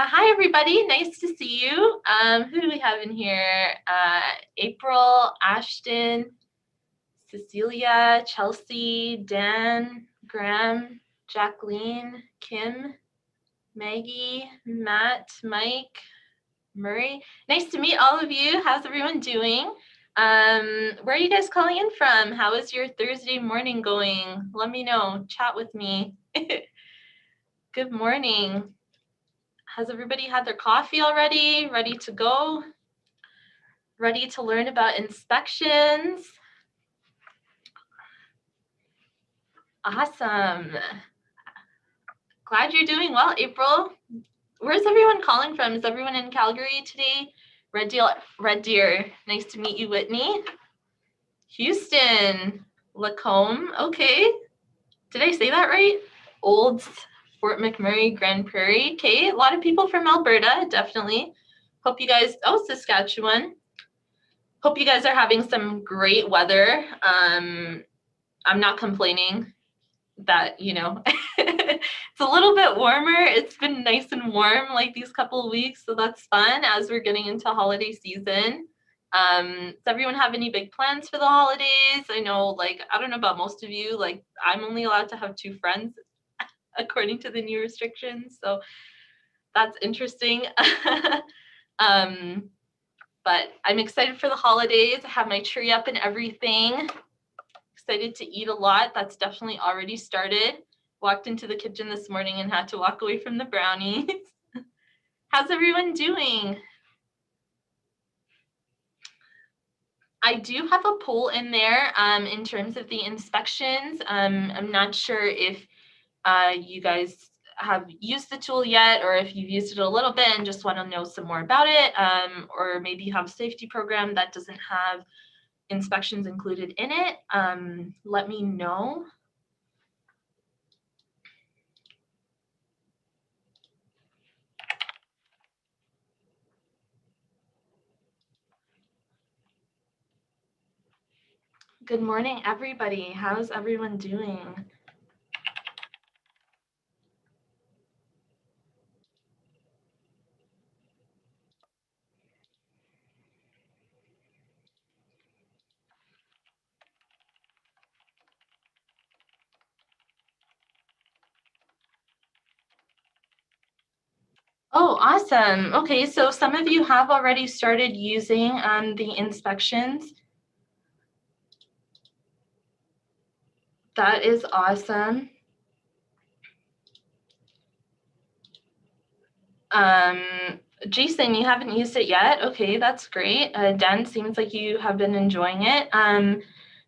Hi, everybody. Nice to see you. Who do we have in here? April, Ashton, Cecilia, Chelsea, Dan, Graham, Jacqueline, Kim, Maggie, Matt, Mike, Murray. Nice to meet all of you. How's everyone doing? Where are you guys calling in from? How is your Thursday morning going? Let me know. Chat with me. Good morning. Has everybody had their coffee already? Ready to go? Ready to learn about inspections? Awesome. Glad you're doing well, April. Where's everyone calling from? Is everyone in Calgary today? Red Deer. Nice to meet you, Whitney. Houston. Lacombe. Okay. Did I say that right? Olds, Fort McMurray, Grand Prairie. Okay. A lot of people from Alberta, definitely. Hope you guys, Saskatchewan. Hope you guys are having some great weather. I'm not complaining that, it's a little bit warmer. It's been nice and warm like these couple of weeks, so that's fun as we're getting into holiday season. Does everyone have any big plans for the holidays? I know, I don't know about most of you, I'm only allowed to have 2 friends according to the new restrictions, so that's interesting. But I'm excited for the holidays. I have my tree up and everything. Excited to eat a lot. That's definitely already started. Walked into the kitchen this morning and had to walk away from the brownies. How's everyone doing? I do have a poll in there in terms of the inspections. I'm not sure if you guys have used the tool yet, or if you've used it a little bit and just want to know some more about it, or maybe you have a safety program that doesn't have inspections included in it. Let me know. Good morning, everybody. How's everyone doing? Oh, awesome. Okay, so some of you have already started using the inspections. That is awesome. Jason, you haven't used it yet? Okay, that's great. Dan, seems like you have been enjoying it.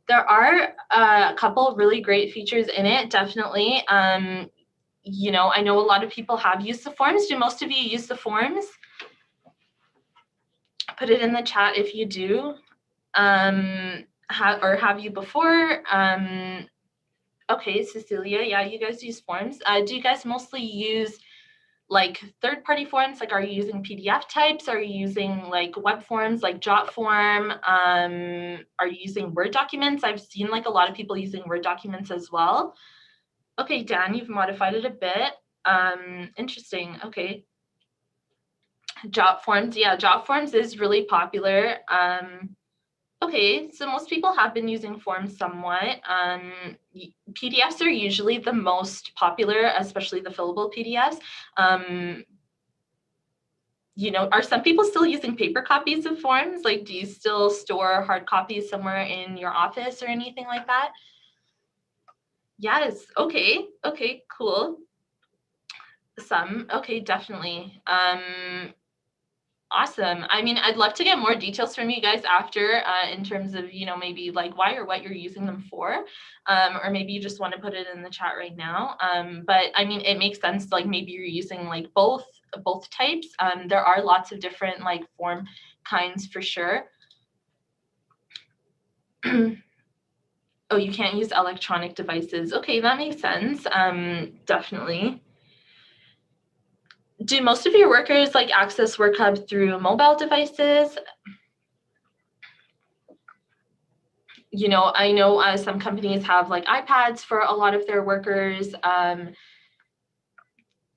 There are a couple really great features in it, definitely. I know a lot of people have used the forms. Do most of you use the forms? Put it in the chat if you do. Have you before? Okay, Cecilia, yeah, you guys use forms. Do you guys mostly use third-party forms? Are you using PDF types? Are you using web forms like Jotform? Are you using Word documents? I've seen a lot of people using Word documents as well. Okay, Dan, you've modified it a bit. Interesting. Okay. Jotforms, yeah, Jotforms is really popular. Okay, so most people have been using forms somewhat. PDFs are usually the most popular, especially the fillable PDFs. Are some people still using paper copies of forms? Do you still store hard copies somewhere in your office or anything like that? Yes, okay, cool. Some, okay, definitely. Awesome. I mean, I'd love to get more details from you guys after in terms of, maybe why or what you're using them for, or maybe you just want to put it in the chat right now. But I mean, it makes sense, maybe you're using both types. There are lots of different form kinds for sure. Oh, you can't use electronic devices. Okay, that makes sense. Definitely. Do most of your workers access WorkHub through mobile devices? I know some companies have iPads for a lot of their workers.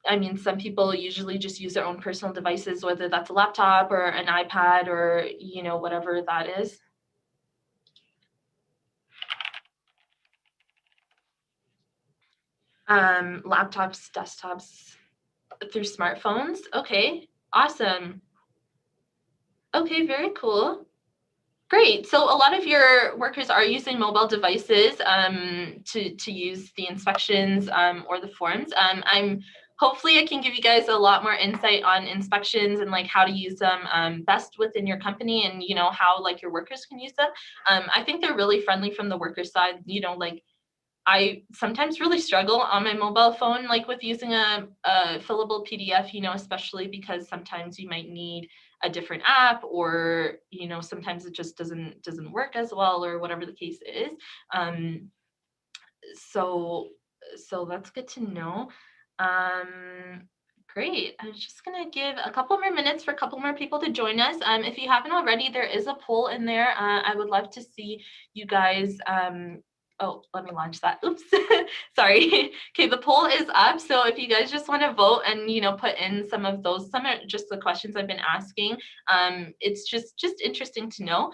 I mean, some people usually just use their own personal devices, whether that's a laptop or an iPad or, you know, whatever that is. Laptops, desktops, through smartphones. Okay, awesome. Okay, very cool. Great. So a lot of your workers are using mobile devices to use the inspections or the forms. Hopefully I can give you guys a lot more insight on inspections and like how to use them best within your company, and you know how like your workers can use them. I think they're really friendly from the worker side. You know, like I sometimes really struggle on my mobile phone, like with using a fillable PDF, you know, especially because sometimes you might need a different app, or, you know, sometimes it just doesn't work as well, or whatever the case is. Um, so, so that's good to know. Great. I'm just gonna give a couple more minutes for a couple more people to join us. If you haven't already, there is a poll in there. I would love to see you guys oh, let me launch that. Oops. Sorry. Okay, the poll is up. So if you guys just want to vote and, you know, put in some of those, some are just the questions I've been asking. It's just interesting to know.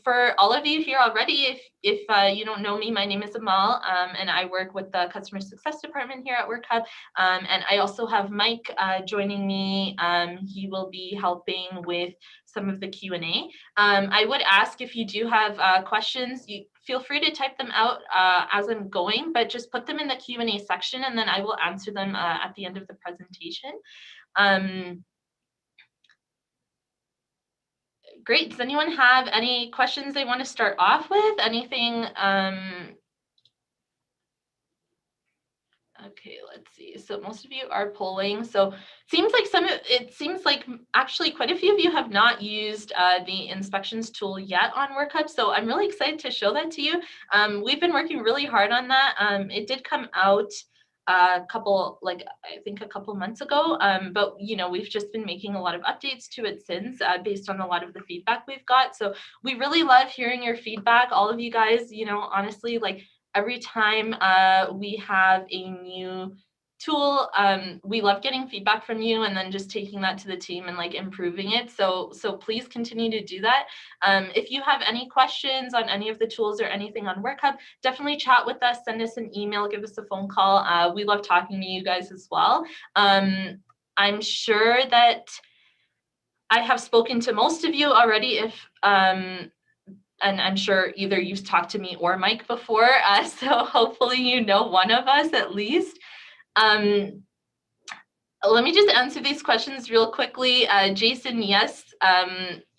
For all of you here already, if you don't know me, my name is Amal, and I work with the customer success department here at WorkHub. And I also have Mike joining me. He will be helping with some of the Q&A. I would ask, if you do have questions, you feel free to type them out as I'm going, but just put them in the Q&A section, and then I will answer them at the end of the presentation. Great. Does anyone have any questions they want to start off with? Anything? Okay, let's see. So most of you are polling. So it seems like actually quite a few of you have not used the inspections tool yet on WorkHub. So I'm really excited to show that to you. We've been working really hard on that. It did come out I think a couple months ago, but you know, we've just been making a lot of updates to it since based on a lot of the feedback we've got. So we really love hearing your feedback, all of you guys. You know, honestly, like every time we have a new tool, we love getting feedback from you and then just taking that to the team and like improving it. So please continue to do that. If you have any questions on any of the tools or anything on WorkHub, definitely chat with us, send us an email, give us a phone call. We love talking to you guys as well. I'm sure that I have spoken to most of you already. And I'm sure either you've talked to me or Mike before, so hopefully you know one of us at least. Let me just answer these questions real quickly. Jason, yes.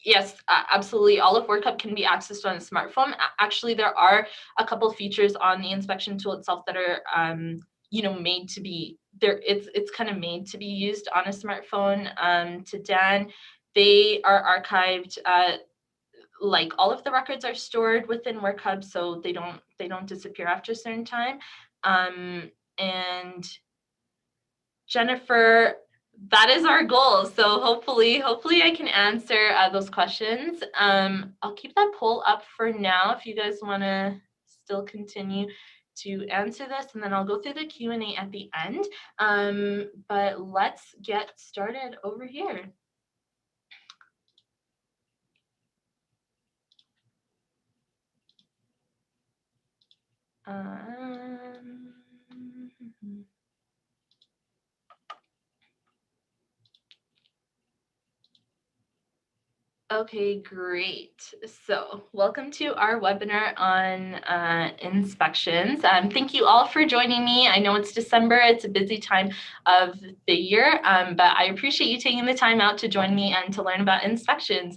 Yes, absolutely. All of WorkHub can be accessed on a smartphone. Actually, there are a couple features on the inspection tool itself that are, you know, made to be there. It's kind of made to be used on a smartphone. To Dan, they are archived. Like all of the records are stored within WorkHub, so they don't disappear after a certain time. And Jennifer, that is our goal. So hopefully I can answer those questions. I'll keep that poll up for now if you guys want to still continue to answer this, and then I'll go through the Q&A at the end. But let's get started over here. Okay, great. So welcome to our webinar on inspections. Thank you all for joining me. I know it's December, it's a busy time of the year, but I appreciate you taking the time out to join me and to learn about inspections.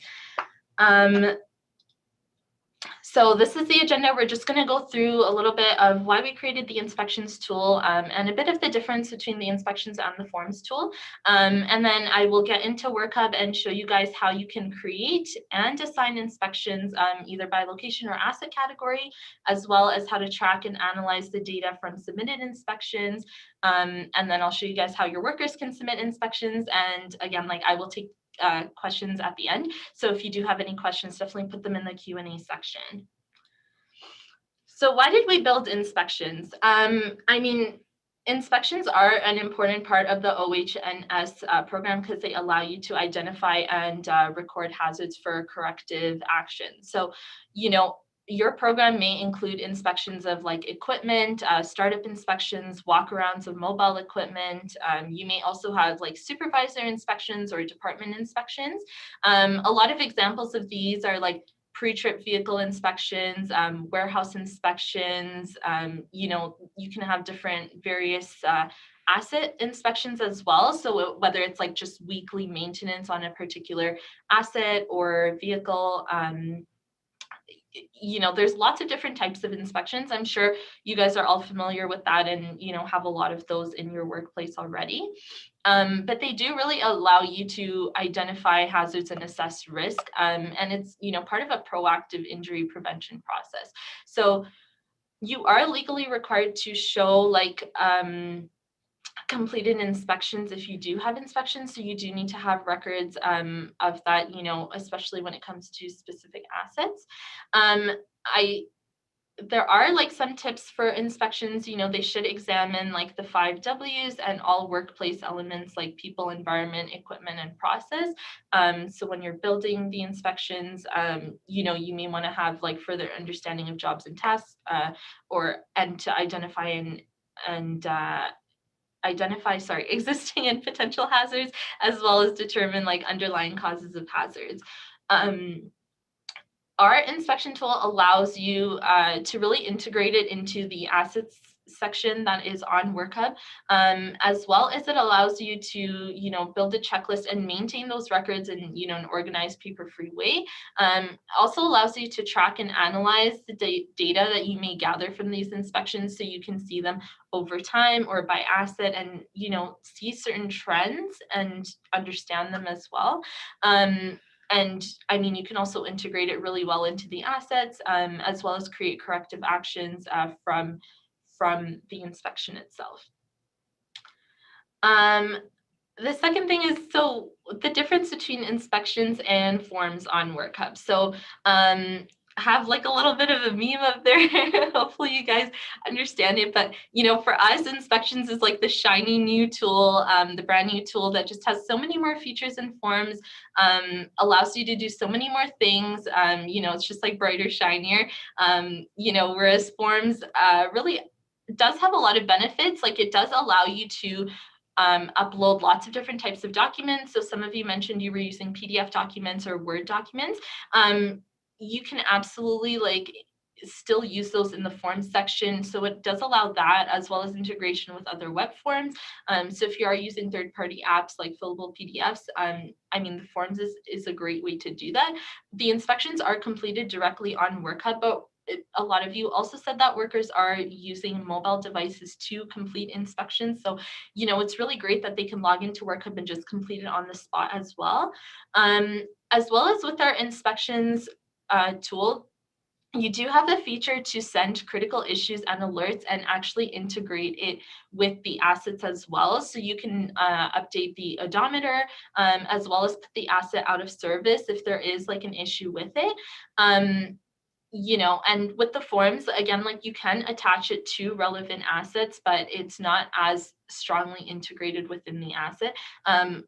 So this is the agenda. We're just going to go through a little bit of why we created the inspections tool and a bit of the difference between the inspections and the forms tool. And then I will get into WorkHub and show you guys how you can create and assign inspections either by location or asset category, as well as how to track and analyze the data from submitted inspections. And then I'll show you guys how your workers can submit inspections. And again, like I will take questions at the end. So if you do have any questions, definitely put them in the Q&A section. So why did we build inspections? I mean, Inspections are an important part of the OH&S program because they allow you to identify and record hazards for corrective action. So, you know, your program may include inspections of like equipment, startup inspections, walkarounds of mobile equipment. You may also have like supervisor inspections or department inspections. A lot of examples of these are like pre-trip vehicle inspections, warehouse inspections. You know, you can have different various asset inspections as well. So whether it's like just weekly maintenance on a particular asset or vehicle, you know, there's lots of different types of inspections. I'm sure you guys are all familiar with that and, you know, have a lot of those in your workplace already. But they do really allow you to identify hazards and assess risk. And it's, you know, part of a proactive injury prevention process. So you are legally required to show like completed inspections if you do have inspections. So you do need to have records of that, you know, especially when it comes to specific assets. There are like some tips for inspections. You know, they should examine like the 5 W's and all workplace elements like people, environment, equipment, and process. So when you're building the inspections, you know, you may want to have like further understanding of jobs and tasks, and to identify existing and potential hazards, as well as determine like underlying causes of hazards. Our inspection tool allows you to really integrate it into the assets section that is on WorkHub, as well as it allows you to, you know, build a checklist and maintain those records in, you know, an organized, paper-free way. Also allows you to track and analyze the data that you may gather from these inspections, so you can see them over time or by asset, and, you know, see certain trends and understand them as well. And I mean, you can also integrate it really well into the assets, as well as create corrective actions from the inspection itself. The second thing is, so the difference between inspections and forms on WorkHub. So have like a little bit of a meme up there. Hopefully you guys understand it. But, you know, for us, inspections is like the shiny new tool, the brand new tool that just has so many more features and forms, allows you to do so many more things. You know, it's just like brighter, shinier, you know, whereas forms really does have a lot of benefits. Like it does allow you to upload lots of different types of documents. So some of you mentioned you were using PDF documents or Word documents. You can absolutely like still use those in the forms section. So it does allow that, as well as integration with other web forms. So if you are using third-party apps like fillable PDFs, I mean, the forms is a great way to do that. The inspections are completed directly on WorkHub, but a lot of you also said that workers are using mobile devices to complete inspections. So, you know, it's really great that they can log into WorkHub and just complete it on the spot as well. As well as with our inspections tool, you do have the feature to send critical issues and alerts and actually integrate it with the assets as well. So you can update the odometer, as well as put the asset out of service if there is like an issue with it. You know, and with the forms, again, like you can attach it to relevant assets, but it's not as strongly integrated within the asset,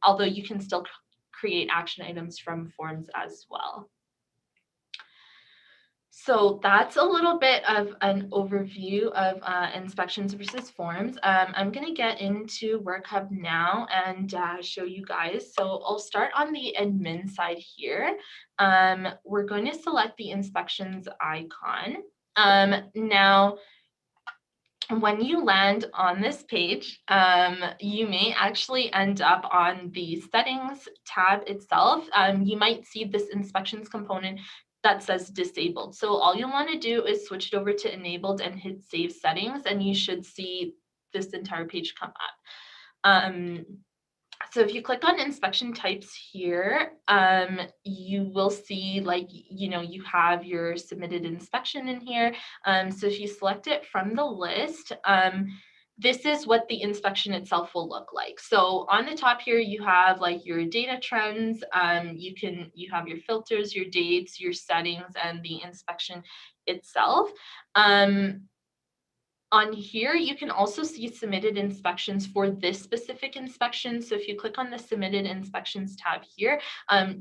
although you can still create action items from forms as well. So that's a little bit of an overview of inspections versus forms. I'm going to get into WorkHub now and show you guys. So I'll start on the admin side here. We're going to select the inspections icon. Now, when you land on this page, you may actually end up on the settings tab itself. You might see this inspections component that says disabled. So all you'll want to do is switch it over to enabled and hit save settings, and you should see this entire page come up. So if you click on inspection types here, you will see like, you know, you have your submitted inspection in here. So if you select it from the list, this is what the inspection itself will look like. So on the top here, you have like your data trends. You have your filters, your dates, your settings, and the inspection itself. On here, you can also see submitted inspections for this specific inspection. So if you click on the submitted inspections tab here,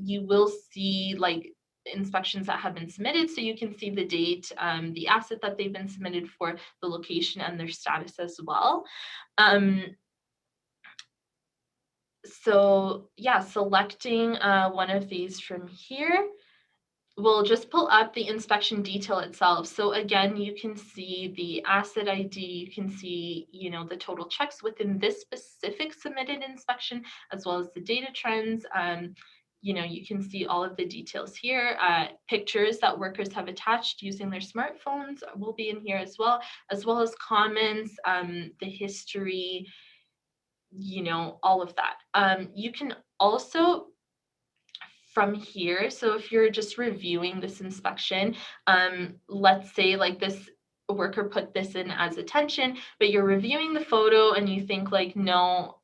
you will see like inspections that have been submitted. So you can see the date, the asset that they've been submitted for, the location, and their status as well. So yeah, selecting one of these from here will just pull up the inspection detail itself. So again, you can see the asset ID, you can see, you know, the total checks within this specific submitted inspection, as well as the data trends. You know, you can see all of the details here. Pictures that workers have attached using their smartphones will be in here as well as comments, the history, you know, all of that. You can also from here, so if you're just reviewing this inspection, let's say like this worker put this in as attention, but you're reviewing the photo and you think like, no,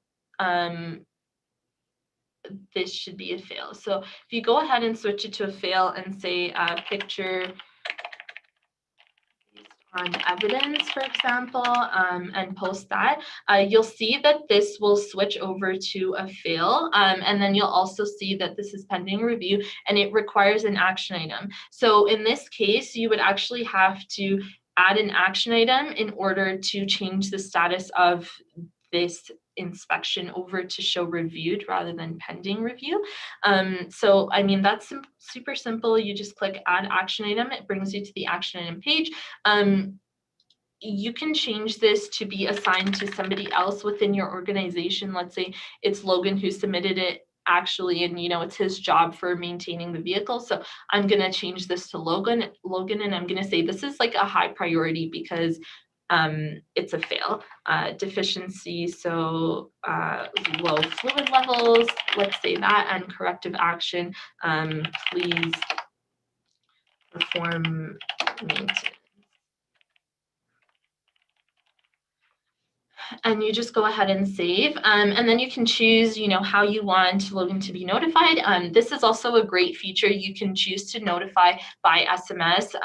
this should be a fail. So if you go ahead and switch it to a fail and say picture on evidence, for example, and post that, you'll see that this will switch over to a fail. And then you'll also see that this is pending review and it requires an action item. So in this case, you would actually have to add an action item in order to change the status of this inspection over to show reviewed rather than pending review. So I mean, that's super simple. You just click add action item. It brings you to the action item page. You can change this to be assigned to somebody else within your organization. Let's say it's Logan who submitted it actually, and you know, it's his job for maintaining the vehicle. So I'm going to change this to Logan, and I'm going to say this is like a high priority because it's a fail, deficiency, so low fluid levels, let's say that, and corrective action, please perform maintenance. And you just go ahead and save, and then you can choose, you know, how you want Logan to be notified. This is also a great feature. You can choose to notify by SMS,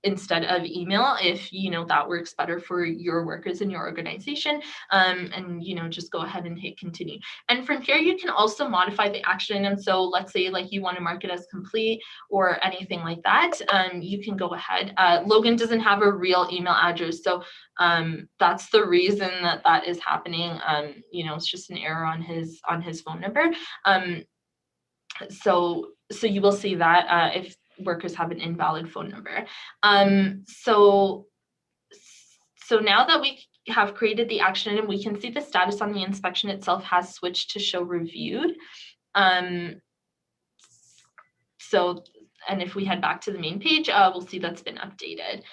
instead of email, if you know that works better for your workers in your organization, and you know, just go ahead and hit continue. And from here you can also modify the action item. So let's say like you want to mark it as complete or anything like that, you can go ahead. Logan doesn't have a real email address, so that's the reason that that is happening. You know, it's just an error on his phone number. So you will see that if workers have an invalid phone number. So now that we have created the action item, we can see the status on the inspection itself has switched to show reviewed. So, and if we head back to the main page, we'll see that's been updated.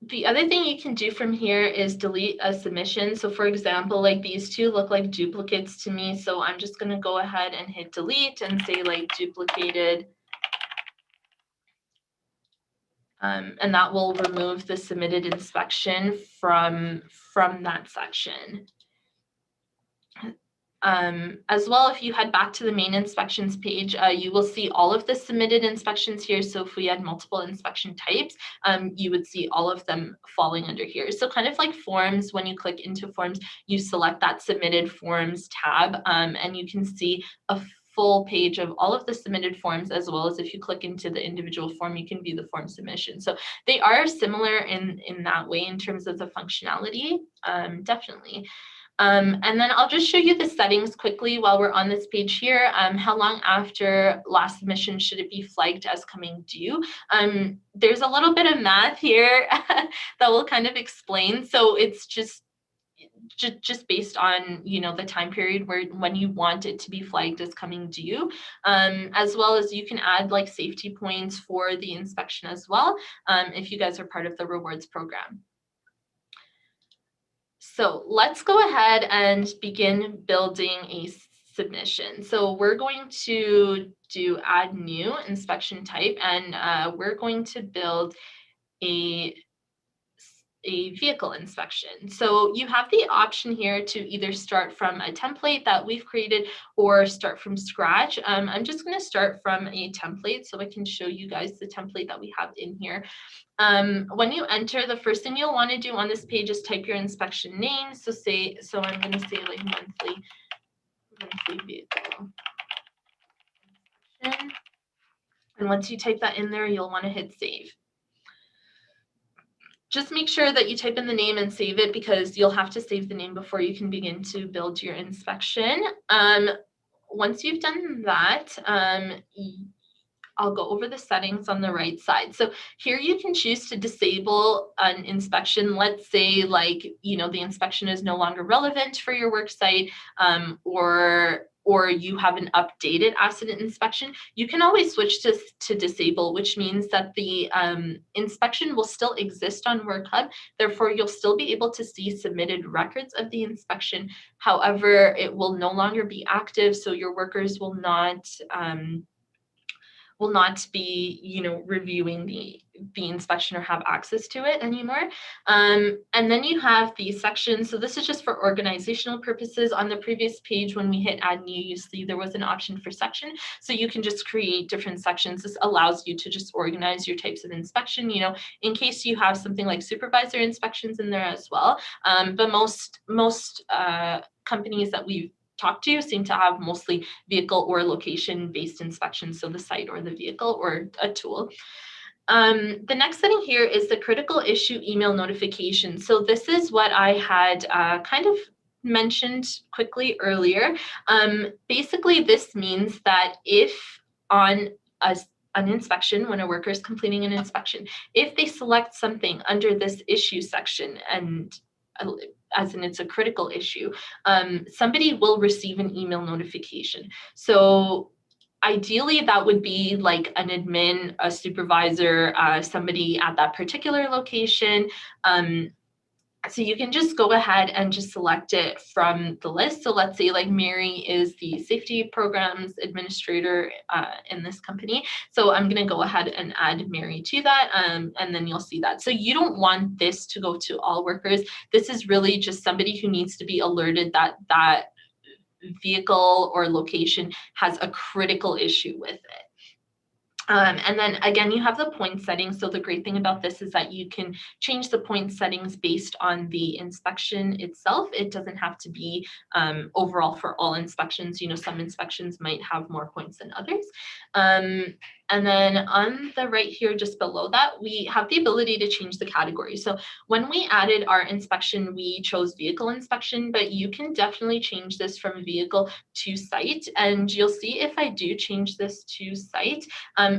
The other thing you can do from here is delete a submission. So for example, like these two look like duplicates to me. So I'm just going to go ahead and hit delete and say like duplicated. And that will remove the submitted inspection from that section. As well, if you head back to the main inspections page, you will see all of the submitted inspections here. So if we had multiple inspection types, you would see all of them falling under here. So kind of like forms, when you click into forms, you select that submitted forms tab, and you can see a full page of all of the submitted forms, as well as if you click into the individual form, you can view the form submission. So they are similar in that way in terms of the functionality, definitely. And then I'll just show you the settings quickly while we're on this page here. How long after last submission should it be flagged as coming due? There's a little bit of math here that will kind of explain. So it's just based on, you know, the time period when you want it to be flagged as coming due, as well as you can add like safety points for the inspection as well, if you guys are part of the rewards program. So let's go ahead and begin building a submission. So we're going to do add new inspection type, and we're going to build a a vehicle inspection. So you have the option here to either start from a template that we've created or start from scratch. I'm just going to start from a template so I can show you guys the template that we have in here. When you enter, the first thing you'll want to do on this page is type your inspection name. So I'm going to say like monthly vehicle inspection. And once you type that in there, you'll want to hit save. Just make sure that you type in the name and save it because you'll have to save the name before you can begin to build your inspection. Once you've done that, I'll go over the settings on the right side. So here you can choose to disable an inspection. Let's say like, the inspection is no longer relevant for your work site, or you have an updated asset inspection. You can always switch to disable, which means that the inspection will still exist on WorkHub. Therefore, you'll still be able to see submitted records of the inspection. However, it will no longer be active, so your workers will not be, reviewing the inspection or have access to it anymore. And then you have the section. So this is just for organizational purposes. On the previous page, when we hit add new, you see there was an option for section. So you can just create different sections. This allows you to just organize your types of inspection, in case you have something like supervisor inspections in there as well. But most companies that we've talked to seem to have mostly vehicle or location based inspections, so the site or the vehicle or a tool. The next setting here is the critical issue email notification. So this is what I had kind of mentioned quickly earlier. Basically, this means that if on an inspection, when a worker is completing an inspection, if they select something under this issue section, and as in it's a critical issue, somebody will receive an email notification. So ideally, that would be like an admin, a supervisor, somebody at that particular location. So you can just go ahead and just select it from the list. So let's say like Mary is the safety programs administrator in this company. So I'm going to go ahead and add Mary to that, and then you'll see that. So you don't want this to go to all workers. This is really just somebody who needs to be alerted that that vehicle or location has a critical issue with it. And then again, you have the point settings. So the great thing about this is that you can change the point settings based on the inspection itself. It doesn't have to be overall for all inspections. Some inspections might have more points than others. And then on the right here, just below that, we have the ability to change the category. So when we added our inspection, we chose vehicle inspection, but you can definitely change this from vehicle to site. And you'll see if I do change this to site,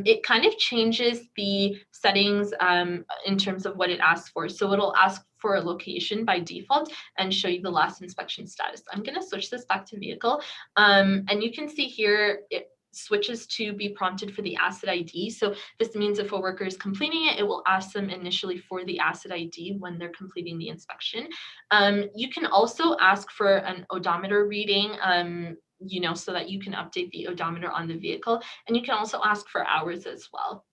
it kind of changes the settings in terms of what it asks for. So it'll ask for a location by default and show you the last inspection status. I'm going to switch this back to vehicle. And you can see here, it switches to be prompted for the asset ID. So this means if a worker is completing it, it will ask them initially for the asset ID when they're completing the inspection. You can also ask for an odometer reading, so that you can update the odometer on the vehicle. And you can also ask for hours as well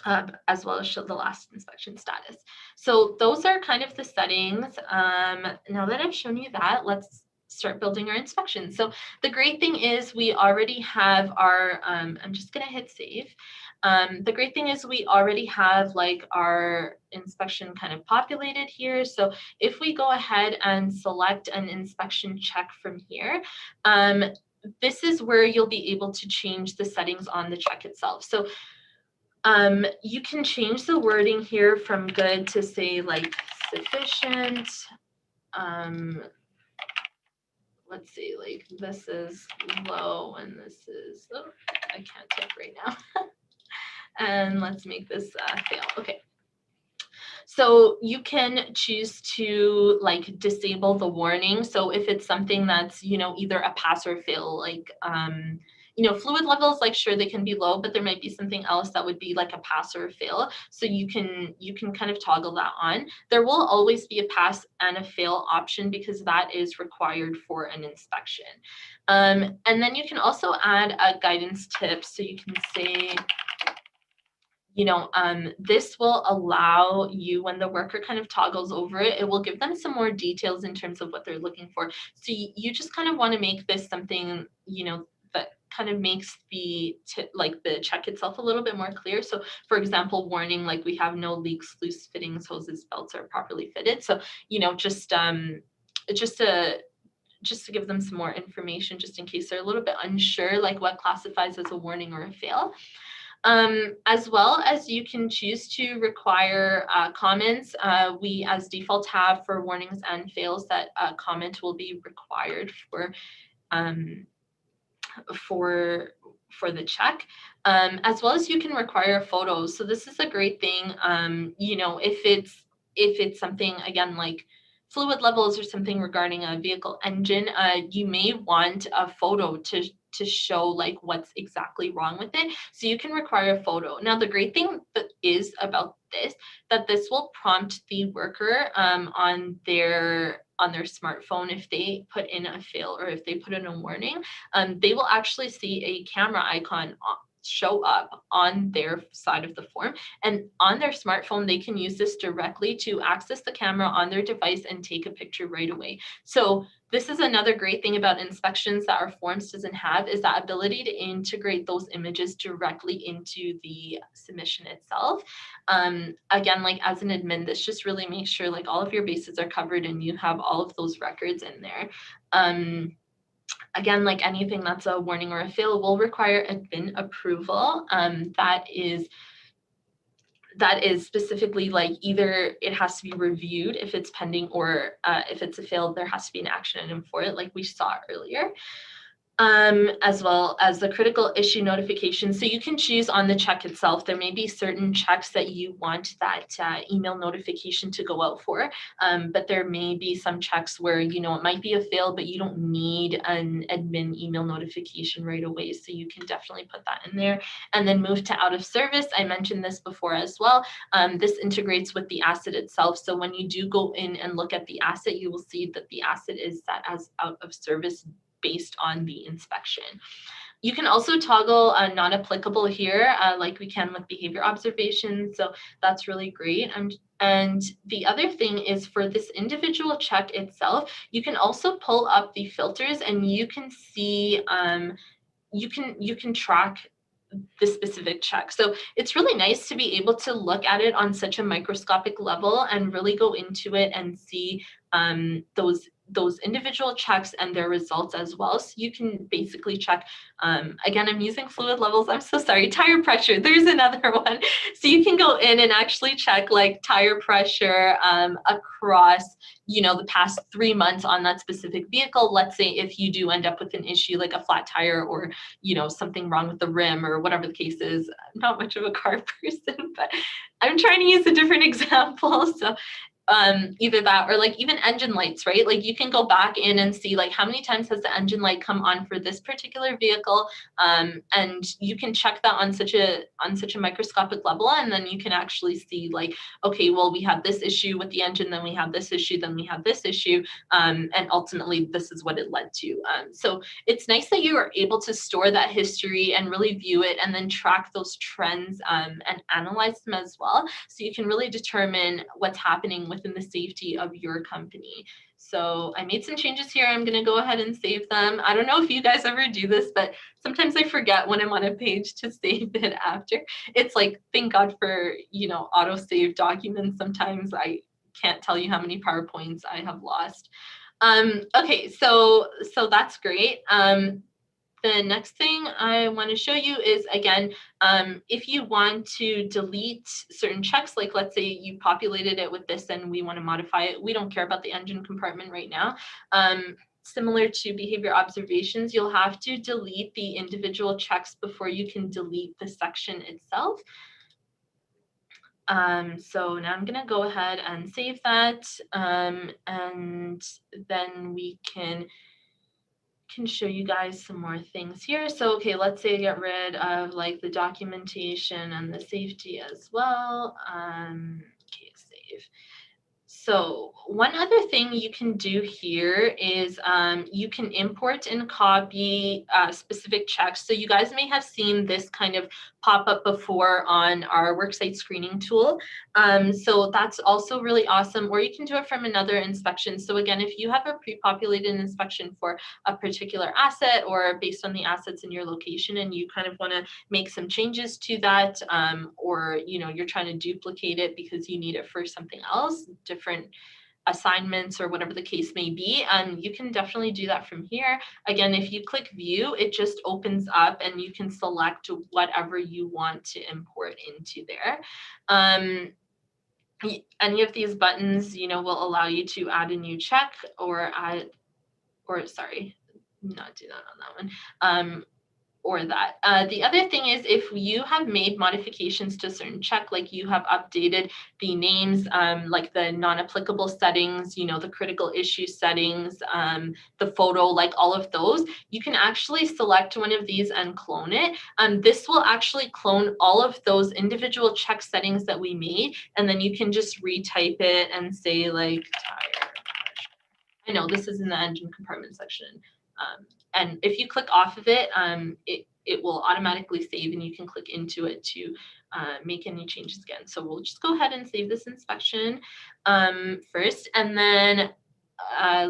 as show the last inspection status. So those are kind of the settings. Now that I've shown you that, let's start building our inspection. So the great thing is we already have our, I'm just gonna hit save. The great thing is we already have like our inspection kind of populated here. So if we go ahead and select an inspection check from here, this is where you'll be able to change the settings on the check itself. So you can change the wording here from good to say like sufficient. Let's see, like this is low and this is, oh, I can't type right now. And let's make this fail. Okay. So you can choose to like disable the warning. So if it's something that's, either a pass or fail, like, fluid levels, like sure they can be low, but there might be something else that would be like a pass or a fail. So you can kind of toggle that on. There will always be a pass and a fail option because that is required for an inspection. And then you can also add a guidance tip. So you can say this will allow you, when the worker kind of toggles over it, it will give them some more details in terms of what they're looking for. So you just kind of want to make this something, that kind of makes the check itself a little bit more clear. So for example, warning, like we have no leaks, loose fittings, hoses, belts are properly fitted. So, just to give them some more information, just in case they're a little bit unsure, like what classifies as a warning or a fail. As well as you can choose to require comments. We as default have for warnings and fails that a comment will be required for the check, as well as you can require photos. So this is a great thing. If it's something, again, like fluid levels or something regarding a vehicle engine, you may want a photo to show like what's exactly wrong with it. So you can require a photo. Now, the great thing that is about this, that this will prompt the worker on their smartphone, if they put in a fail or if they put in a warning, they will actually see a camera icon show up on their side of the form, and on their smartphone they can use this directly to access the camera on their device and take a picture right away. So this is another great thing about inspections that our forms doesn't have, is that ability to integrate those images directly into the submission itself. Again, like as an admin, this just really makes sure like all of your bases are covered and you have all of those records in there. Again, like anything that's a warning or a fail will require admin approval. That is specifically like either it has to be reviewed if it's pending, or if it's a fail, there has to be an action item for it, like we saw earlier. As well as the critical issue notification. So you can choose on the check itself. There may be certain checks that you want that email notification to go out for, but there may be some checks where, it might be a fail, but you don't need an admin email notification right away. So you can definitely put that in there. And then move to out of service. I mentioned this before as well. This integrates with the asset itself. So when you do go in and look at the asset, you will see that the asset is set as out of service based on the inspection. You can also toggle not applicable here, like we can with behavior observations. So that's really great. And the other thing is, for this individual check itself, you can also pull up the filters and you can see, you can track the specific check. So it's really nice to be able to look at it on such a microscopic level and really go into it and see those individual checks and their results as well. So you can basically check, again, I'm using fluid levels, I'm so sorry, tire pressure, there's another one. So you can go in and actually check like tire pressure across, the past 3 months on that specific vehicle. Let's say if you do end up with an issue like a flat tire, or, something wrong with the rim, or whatever the case is. I'm not much of a car person, but I'm trying to use a different example. So either that, or like even engine lights, right? Like you can go back in and see like how many times has the engine light come on for this particular vehicle, and you can check that on such a microscopic level, and then you can actually see like, okay, well, we have this issue with the engine, then we have this issue, then we have this issue, and ultimately this is what it led to. So it's nice that you are able to store that history and really view it, and then track those trends and analyze them as well, so you can really determine what's happening within the safety of your company. So I made some changes here. I'm going to go ahead and save them. I don't know if you guys ever do this, but sometimes I forget when I'm on a page to save it after. It's like, thank God for, auto save documents. Sometimes I can't tell you how many PowerPoints I have lost. Okay, so that's great. The next thing I want to show you is, again, if you want to delete certain checks, like let's say you populated it with this and we want to modify it, we don't care about the engine compartment right now. Similar to behavior observations, you'll have to delete the individual checks before you can delete the section itself. So now I'm going to go ahead and save that, and then we can show you guys some more things here. So, okay, let's say I get rid of like the documentation and the safety as well. Okay, save. So one other thing you can do here is you can import and copy specific checks. So you guys may have seen this kind of pop up before on our worksite screening tool. So that's also really awesome, or you can do it from another inspection. So again, if you have a pre-populated inspection for a particular asset or based on the assets in your location and you kind of want to make some changes to that, or you're trying to duplicate it because you need it for something else, different assignments or whatever the case may be, you can definitely do that from here. Again, if you click view, it just opens up and you can select whatever you want to import into there. Any of these buttons, will allow you to add a new check or sorry, not do that on that one. Or that. The other thing is if you have made modifications to a certain check, like you have updated the names, like the non-applicable settings, the critical issue settings, the photo, like all of those, you can actually select one of these and clone it. This will actually clone all of those individual check settings that we made, and then you can just retype it and say like tire. I know this is in the engine compartment section. And if you click off of it, it will automatically save and you can click into it to make any changes again. So we'll just go ahead and save this inspection first, and then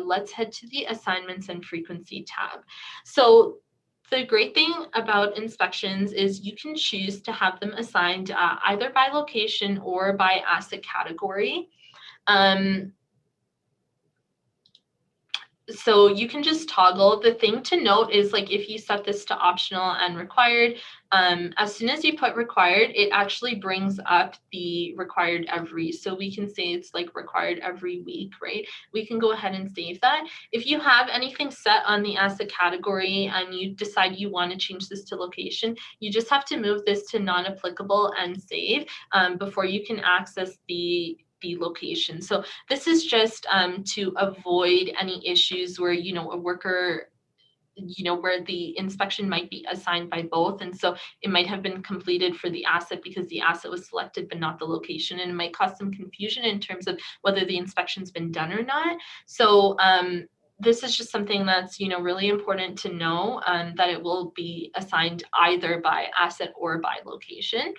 let's head to the assignments and frequency tab. So the great thing about inspections is you can choose to have them assigned either by location or by asset category. So you can just toggle. The thing to note is like if you set this to optional and required, as soon as you put required, it actually brings up the required every. So we can say it's like required every week, right? We can go ahead and save that. If you have anything set on the asset category and you decide you want to change this to location, you just have to move this to non-applicable and save before you can access the location. So this is just to avoid any issues where, a worker, where the inspection might be assigned by both. And so it might have been completed for the asset because the asset was selected, but not the location. And it might cause some confusion in terms of whether the inspection's been done or not. So this is just something that's, really important to know, that it will be assigned either by asset or by location.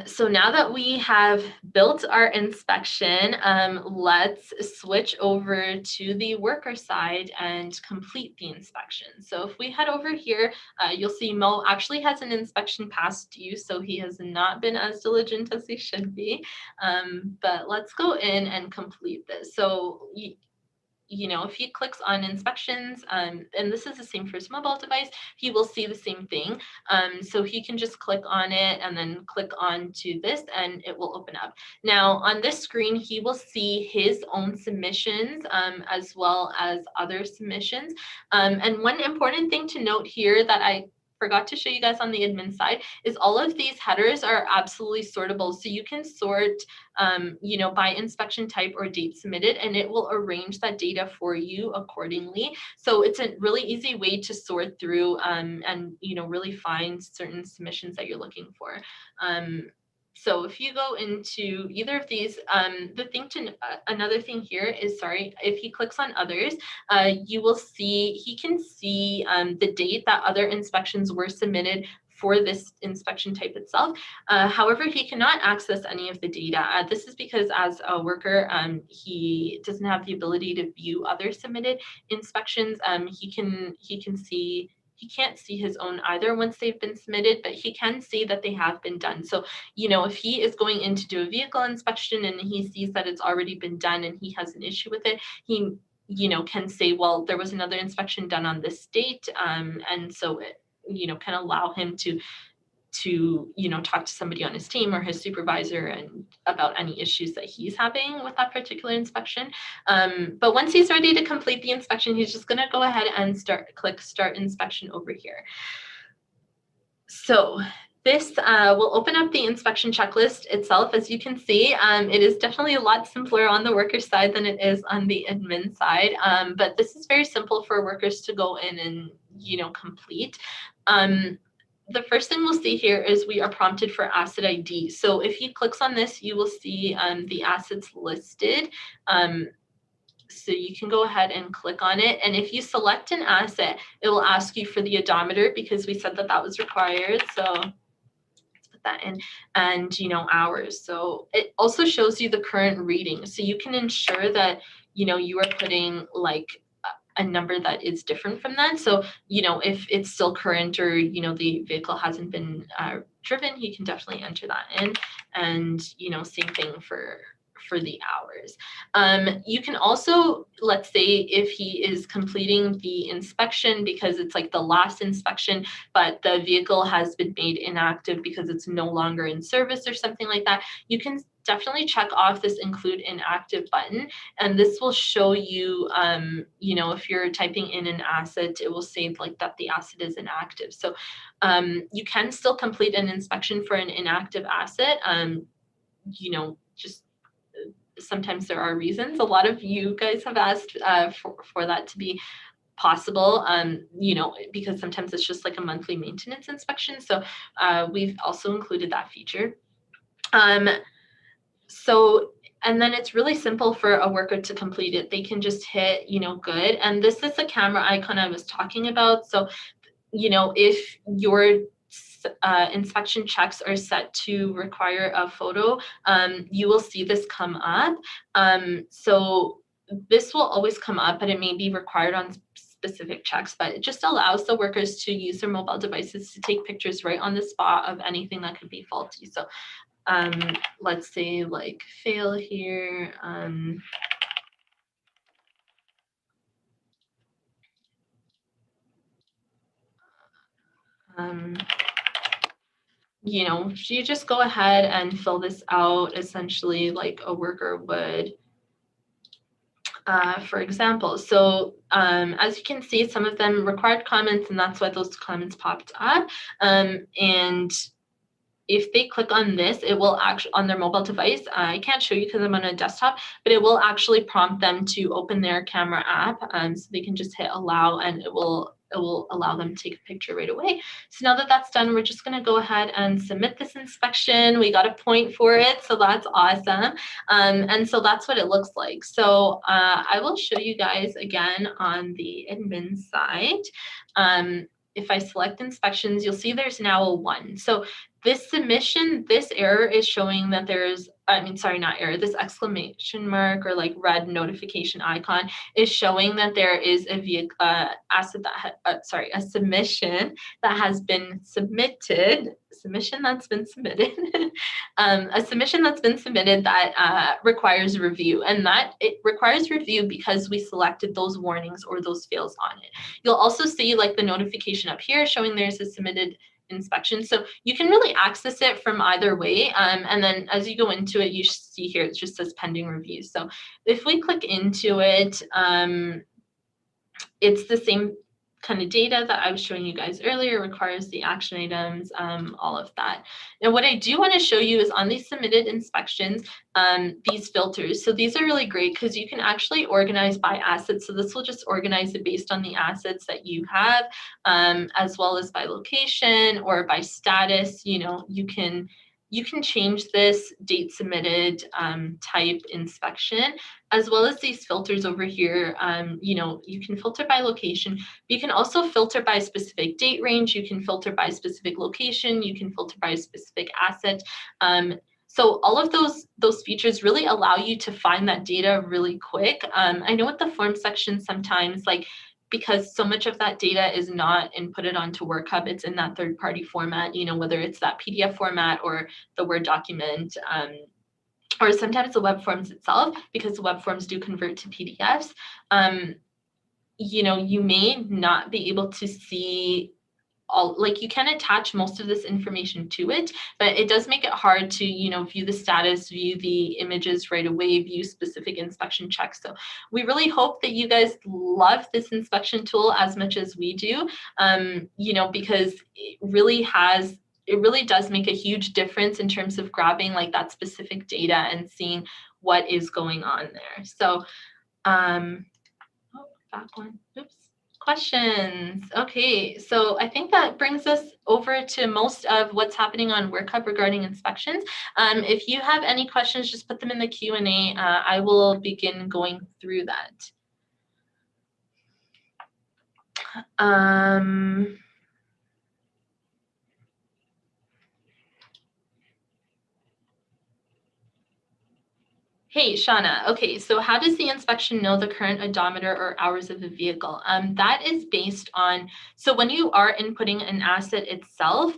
So now that we have built our inspection, let's switch over to the worker side and complete the inspection. So if we head over here, you'll see Mo actually has an inspection past due, so he has not been as diligent as he should be. But let's go in and complete this. So if he clicks on inspections, and this is the same for his mobile device, he will see the same thing. So he can just click on it and then click on to this and it will open up. Now on this screen, he will see his own submissions as well as other submissions. And one important thing to note here that I forgot to show you guys on the admin side is all of these headers are absolutely sortable. So you can sort, by inspection type or date submitted, and it will arrange that data for you accordingly. So it's a really easy way to sort through and, really find certain submissions that you're looking for. So if you go into either of these, another thing here is, if he clicks on others, you will see, he can see the date that other inspections were submitted for this inspection type itself. However, he cannot access any of the data. This is because as a worker, he doesn't have the ability to view other submitted inspections. He can't see his own either once they've been submitted, but he can see that they have been done. So, if he is going in to do a vehicle inspection and he sees that it's already been done and he has an issue with it, he, can say, well, there was another inspection done on this date. And so it, can allow him to talk to somebody on his team or his supervisor and about any issues that he's having with that particular inspection. But once he's ready to complete the inspection, he's just going to go ahead and click start inspection over here. So this will open up the inspection checklist itself. As you can see, it is definitely a lot simpler on the worker side than it is on the admin side. But this is very simple for workers to go in and, complete. the first thing we'll see here is we are prompted for asset ID. So if he clicks on this, you will see the assets listed. So you can go ahead and click on it. And if you select an asset, it will ask you for the odometer because we said that that was required. So let's put that in, and hours. So it also shows you the current reading. So you can ensure that, you are putting like a number that is different from that. So, if it's still current or, the vehicle hasn't been driven, you can definitely enter that in. And, same thing for the hours. You can also, let's say if he is completing the inspection because it's like the last inspection, but the vehicle has been made inactive because it's no longer in service or something like that, you can definitely check off this include inactive button, and this will show you, if you're typing in an asset, it will say like that the asset is inactive. So you can still complete an inspection for an inactive asset. Just sometimes there are reasons. A lot of you guys have asked for that to be possible, because sometimes it's just like a monthly maintenance inspection. So we've also included that feature. And then it's really simple for a worker to complete it. They can just hit, good. And this is the camera icon I was talking about. So, if your inspection checks are set to require a photo, you will see this come up. So this will always come up, but it may be required on specific checks, but it just allows the workers to use their mobile devices to take pictures right on the spot of anything that could be faulty. So let's say like fail here. You just go ahead and fill this out essentially like a worker would, for example. So as you can see, some of them required comments, and that's why those comments popped up. And if they click on this, it will actually, on their mobile device, I can't show you because I'm on a desktop, but it will actually prompt them to open their camera app. So they can just hit allow, and it will allow them to take a picture right away. So now that that's done, we're just going to go ahead and submit this inspection. We got a point for it, so that's awesome. And so that's what it looks like. So I will show you guys again on the admin side. If I select inspections, you'll see there's now a 1. So this submission, this error is showing that there's, not error, this exclamation mark or like red notification icon is showing that there is a vehicle asset that a submission that has been submitted, a submission that's been submitted that requires review, and that it requires review because we selected those warnings or those fails on it. You'll also see like the notification up here showing there's a submitted inspection. So you can really access it from either way. And then as you go into it, you see here, it just says pending review. So if we click into it, it's the same kind of data that I was showing you guys earlier, requires the action items, all of that. Now, what I do want to show you is on these submitted inspections, these filters. So these are really great because you can actually organize by assets. So this will just organize it based on the assets that you have, as well as by location or by status. You can change this date submitted, type inspection, as well as these filters over here. You can filter by location. You can also filter by specific date range. You can filter by specific location. You can filter by specific asset. So all of those features really allow you to find that data really quick. I know with the form section sometimes, because so much of that data is not inputted onto WorkHub, it's in that third-party format, whether it's that PDF format or the Word document, or sometimes the web forms itself, because the web forms do convert to PDFs. You may not be able to see you can attach most of this information to it, but it does make it hard to, view the status, view the images right away, view specific inspection checks. So we really hope that you guys love this inspection tool as much as we do, because it really does make a huge difference in terms of grabbing that specific data and seeing what is going on there. So, back one, oops. questions. Okay, so I think that brings us over to most of what's happening on WorkHub regarding inspections. If you have any questions, just put them in the Q&A. I will begin going through that. Hey, Shauna. Okay, so how does the inspection know the current odometer or hours of the vehicle? That is based on, so when you are inputting an asset itself,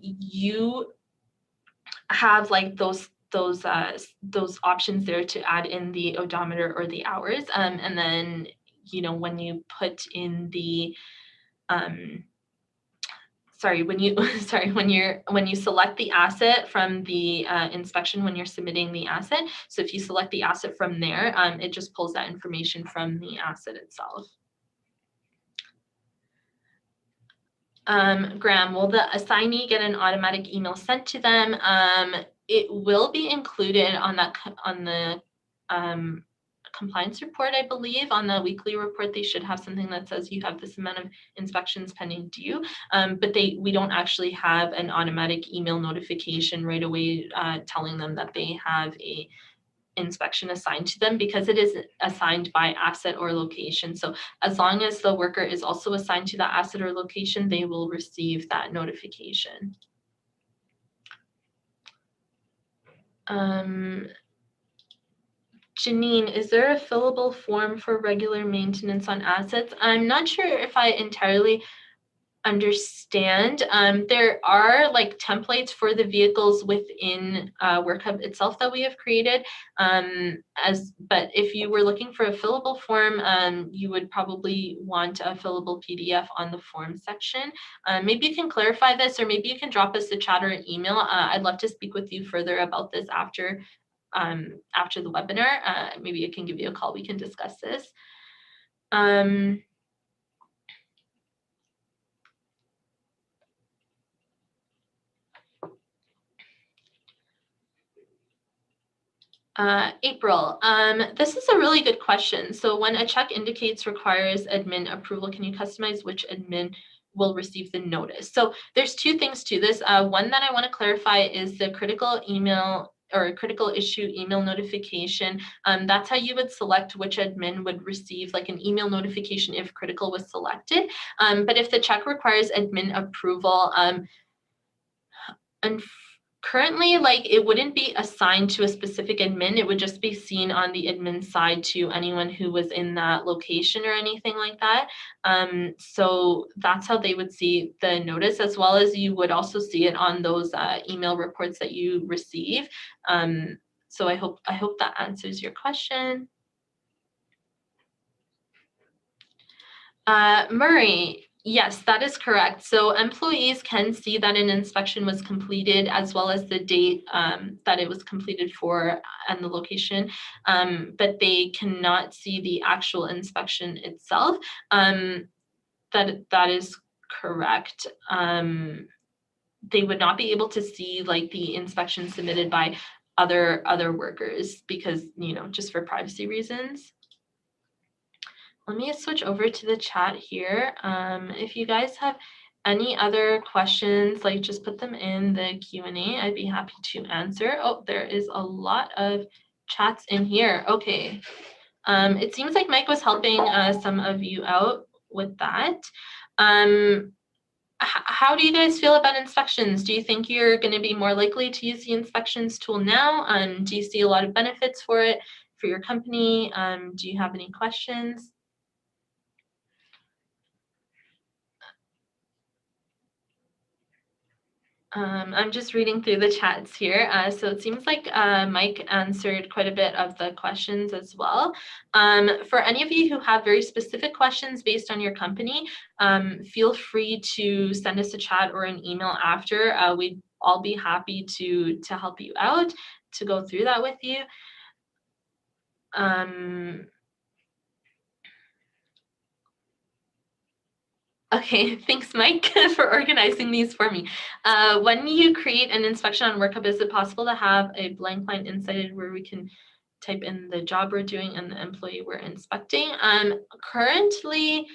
you have like those options there to add in the odometer or the hours, and then when you put in the when you select the asset from the inspection when you're submitting the asset. So if you select the asset from there, it just pulls that information from the asset itself. Graham, will the assignee get an automatic email sent to them? It will be included on the compliance report, I believe. On the weekly report, they should have something that says you have this amount of inspections pending due, but we don't actually have an automatic email notification right away telling them that they have a inspection assigned to them, because it is assigned by asset or location. So as long as the worker is also assigned to that asset or location, they will receive that notification. Janine, is there a fillable form for regular maintenance on assets? I'm not sure if I entirely understand. There are like templates for the vehicles within WorkHub itself that we have created. But if you were looking for a fillable form, you would probably want a fillable PDF on the form section. Maybe you can clarify this, or maybe you can drop us a chat or an email. I'd love to speak with you further about this after the webinar. Maybe I can give you a call. We can discuss this. April, this is a really good question. So when a check indicates requires admin approval, can you customize which admin will receive the notice? So there's two things to this. One that I want to clarify is the critical email or critical issue email notification. That's how you would select which admin would receive like an email notification if critical was selected. But if the check requires admin approval, and currently, like, it wouldn't be assigned to a specific admin. It would just be seen on the admin side to anyone who was in that location or anything like that. So that's how they would see the notice, as well as you would also see it on those email reports that you receive. So I hope that answers your question. Murray, yes, that is correct. So employees can see that an inspection was completed, as well as the date that it was completed for and the location, but they cannot see the actual inspection itself. That is correct. They would not be able to see like the inspection submitted by other workers, because just for privacy reasons. Let me switch over to the chat here. If you guys have any other questions, like just put them in the Q&A. I'd be happy to answer. Oh, there is a lot of chats in here. Okay. It seems like Mike was helping some of you out with that. How do you guys feel about inspections? Do you think you're going to be more likely to use the inspections tool now? Do you see a lot of benefits for it for your company? Do you have any questions? I'm just reading through the chats here. So it seems like Mike answered quite a bit of the questions as well. For any of you who have very specific questions based on your company, feel free to send us a chat or an email after. We'd all be happy to help you out, to go through that with you. Okay, thanks, Mike, for organizing these for me. When you create an inspection on WorkHub, is it possible to have a blank line inserted where we can type in the job we're doing and the employee we're inspecting? Currently,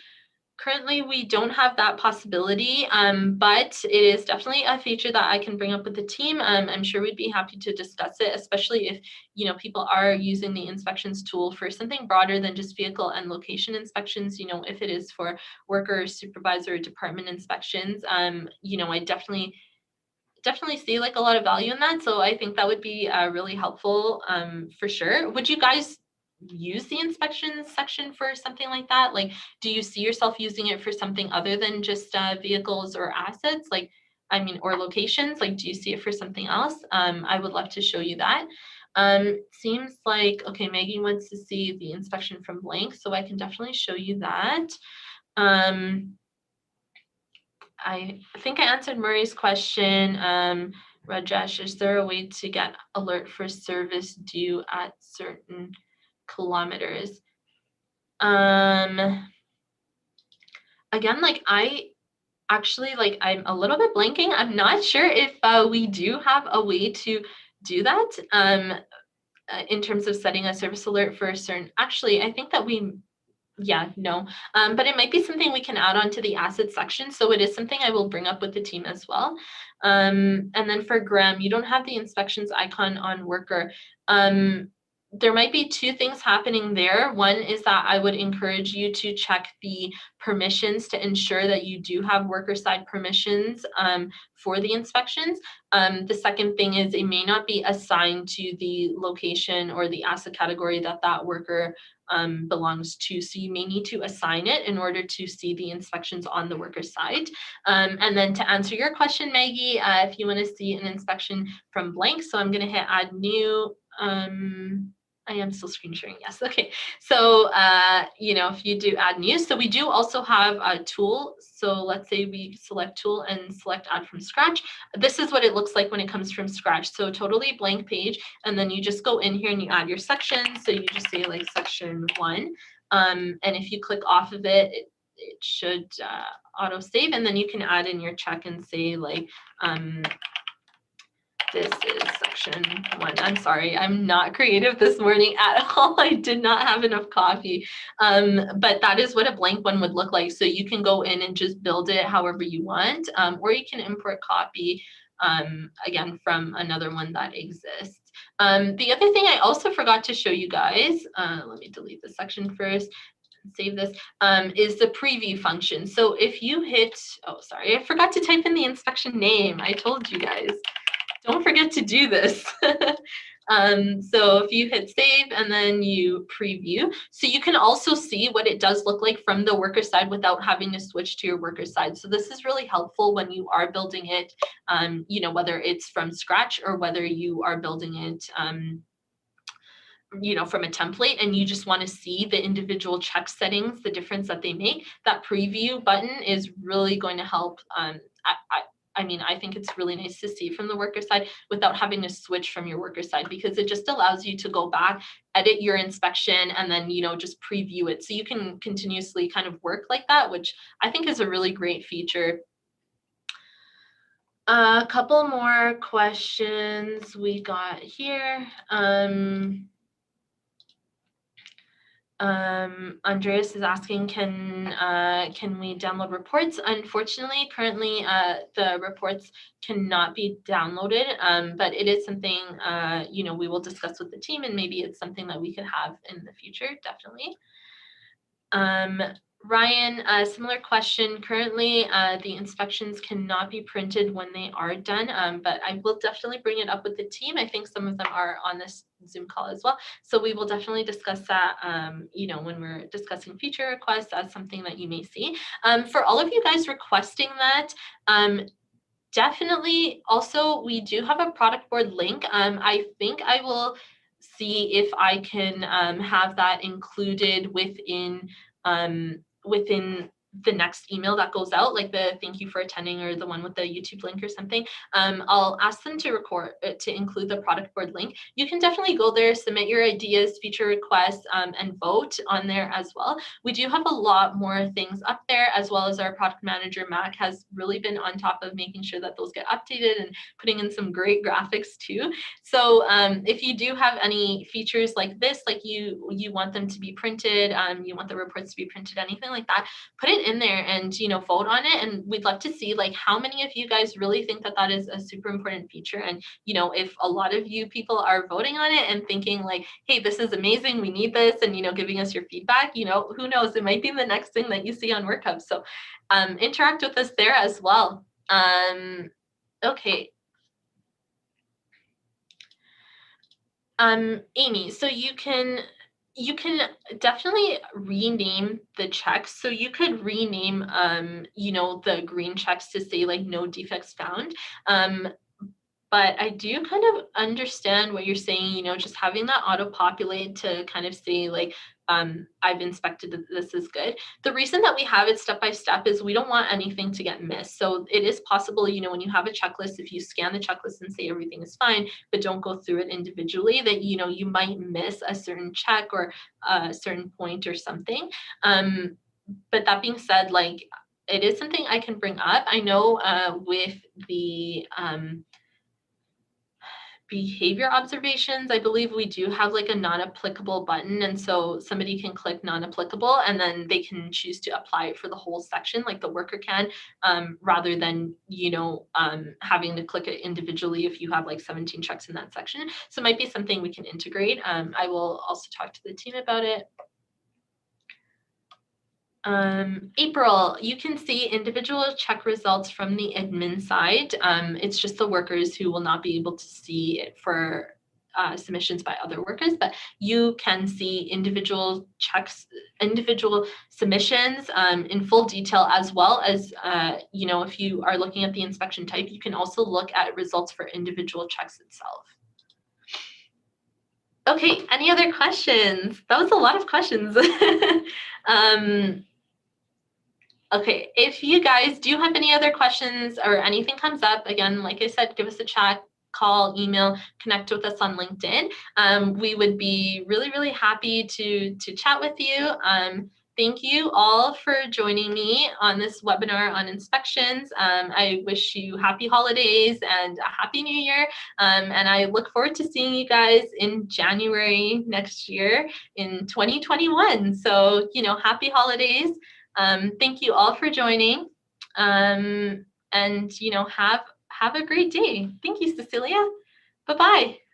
Currently, we don't have that possibility, but it is definitely a feature that I can bring up with the team. I'm sure we'd be happy to discuss it, especially if people are using the inspections tool for something broader than just vehicle and location inspections. If it is for worker, supervisor, department inspections, I definitely see like a lot of value in that. So I think that would be really helpful for sure. Would you guys use the inspections section for something like that? Like, do you see yourself using it for something other than just vehicles or assets? Like, or locations? Like, do you see it for something else? I would love to show you that. Seems like, okay, Maggie wants to see the inspection from blank, so I can definitely show you that. I think I answered Murray's question. Rajesh, is there a way to get alert for service due at certain kilometers? Again, like I'm a little bit blanking. I'm not sure if we do have a way to do that in terms of setting a service alert for a certain, actually, I think that no, but it might be something we can add on to the assets section. So it is something I will bring up with the team as well. And then for Graham, you don't have the inspections icon on worker. There might be two things happening there. One is that I would encourage you to check the permissions to ensure that you do have worker side permissions for the inspections. The second thing is it may not be assigned to the location or the asset category that worker belongs to. So you may need to assign it in order to see the inspections on the worker side. And then to answer your question, Maggie, if you want to see an inspection from blank, so I'm going to hit add new. I am still screen sharing. Yes. Okay. So, if you do add new, so we do also have a tool. So let's say we select tool and select add from scratch. This is what it looks like when it comes from scratch. So totally blank page. And then you just go in here and you add your section. So you just say like section 1. And if you click off of it, it should auto save. And then you can add in your check and say like, this is section 1. I'm sorry, I'm not creative this morning at all. I did not have enough coffee. But that is what a blank one would look like. So you can go in and just build it however you want, or you can import copy, again, from another one that exists. The other thing I also forgot to show you guys, let me delete this section first. Save this, is the preview function. So if you hit, oh, sorry, I forgot to type in the inspection name. I told you guys. Don't forget to do this. So if you hit save and then you preview, so you can also see what it does look like from the worker side without having to switch to your worker side. So this is really helpful when you are building it, whether it's from scratch or whether you are building it, from a template and you just want to see the individual check settings, the difference that they make. That preview button is really going to help. I think it's really nice to see from the worker side without having to switch from your worker side, because it just allows you to go back, edit your inspection, and then, just preview it. So you can continuously kind of work like that, which I think is a really great feature. A couple more questions we got here. Andreas is asking, can we download reports? Unfortunately, currently the reports cannot be downloaded, but it is something we will discuss with the team, and maybe it's something that we could have in the future, definitely. Ryan, a similar question. Currently, the inspections cannot be printed when they are done, but I will definitely bring it up with the team. I think some of them are on this Zoom call as well. So we will definitely discuss that, when we're discussing feature requests as something that you may see. For all of you guys requesting that, definitely also, we do have a product board link. I think I will see if I can have that included within the next email that goes out, like the thank you for attending or the one with the YouTube link or something. I'll ask them to include the product board link. You can definitely go there, submit your ideas, feature requests, and vote on there as well. We do have a lot more things up there, as well as our product manager, Mac, has really been on top of making sure that those get updated and putting in some great graphics too. So if you do have any features like this, like you want them to be printed, you want the reports to be printed, anything like that, put it it in there and, you know, vote on it. And we'd love to see like how many of you guys really think that that is a super important feature. And, you know, if a lot of you people are voting on it and thinking like, hey, this is amazing, we need this, and, you know, giving us your feedback, you know, who knows, it might be the next thing that you see on WorkHub. So interact with us there as well. Okay. Amy, so you can definitely rename the checks. So you could rename, you know, the green checks to say like no defects found. But I do kind of understand what you're saying, you know, just having that auto populate to kind of say like, I've inspected that this is good. The reason that we have it step by step is we don't want anything to get missed. So it is possible, you know, when you have a checklist, if you scan the checklist and say everything is fine, but don't go through it individually, that, you know, you might miss a certain check or a certain point or something. But that being said, like, it is something I can bring up. I know with the behavior observations, I believe we do have like a non-applicable button, and so somebody can click non-applicable and then they can choose to apply it for the whole section, like the worker can, rather than, you know, having to click it individually if you have like 17 checks in that section. So it might be something we can integrate. I will also talk to the team about it. April, you can see individual check results from the admin side. It's just the workers who will not be able to see it for submissions by other workers, but you can see individual checks, individual submissions in full detail, as well as, you know, if you are looking at the inspection type, you can also look at results for individual checks itself. Okay, any other questions? That was a lot of questions. Okay, if you guys do have any other questions or anything comes up, again, like I said, give us a chat, call, email, connect with us on LinkedIn. We would be really, really happy to chat with you. Thank you all for joining me on this webinar on inspections. I wish you happy holidays and a happy new year. And I look forward to seeing you guys in January next year in 2021. So, you know, happy holidays. Thank you all for joining, and, you know, have a great day. Thank you, Cecilia. Bye-bye.